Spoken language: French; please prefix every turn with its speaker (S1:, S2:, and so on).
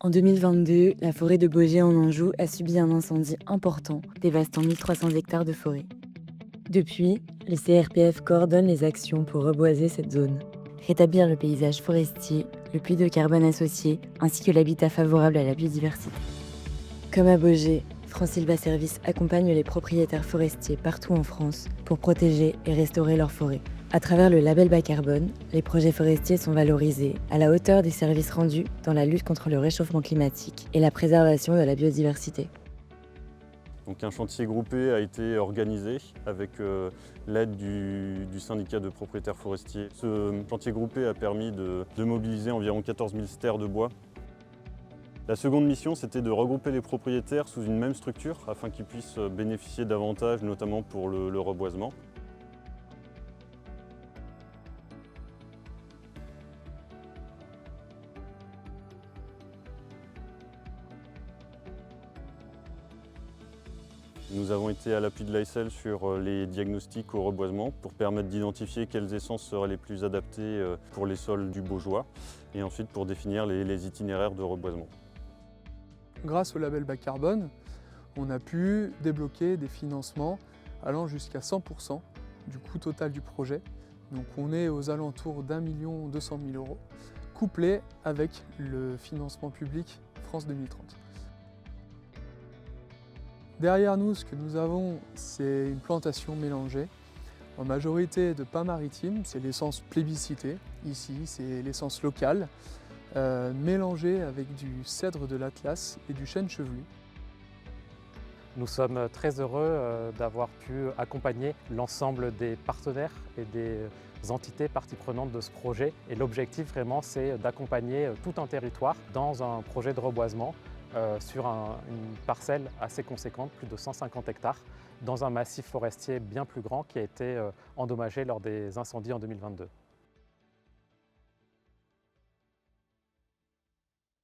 S1: En 2022, la forêt de Baugé en Anjou a subi un incendie important, dévastant 1300 hectares de forêt. Depuis, le CRPF coordonne les actions pour reboiser cette zone, rétablir le paysage forestier, le puits de carbone associé, ainsi que l'habitat favorable à la biodiversité. Comme à Baugé, France Sylva Service accompagne les propriétaires forestiers partout en France pour protéger et restaurer leurs forêts. À travers le label bas carbone, les projets forestiers sont valorisés à la hauteur des services rendus dans la lutte contre le réchauffement climatique et la préservation de la biodiversité.
S2: Donc un chantier groupé a été organisé avec l'aide du syndicat de propriétaires forestiers. Ce chantier groupé a permis de mobiliser environ 14 000 stères de bois. La seconde mission, c'était de regrouper les propriétaires sous une même structure afin qu'ils puissent bénéficier d'avantages, notamment pour le reboisement. Nous avons été à l'appui de l'ASL sur les diagnostics au reboisement pour permettre d'identifier quelles essences seraient les plus adaptées pour les sols du Baugeois et ensuite pour définir les itinéraires de reboisement.
S3: Grâce au label bas carbone, on a pu débloquer des financements allant jusqu'à 100% du coût total du projet. Donc on est aux alentours d'1 200 000 €, couplé avec le financement public France 2030. Derrière nous, ce que nous avons, c'est une plantation mélangée, en majorité de pins maritimes, c'est l'essence plébiscitée, ici c'est l'essence locale, mélangée avec du cèdre de l'Atlas et du chêne chevelu.
S4: Nous sommes très heureux d'avoir pu accompagner l'ensemble des partenaires et des entités parties prenantes de ce projet. Et l'objectif vraiment, c'est d'accompagner tout un territoire dans un projet de reboisement sur une parcelle assez conséquente, plus de 150 hectares, dans un massif forestier bien plus grand qui a été endommagé lors des incendies en 2022.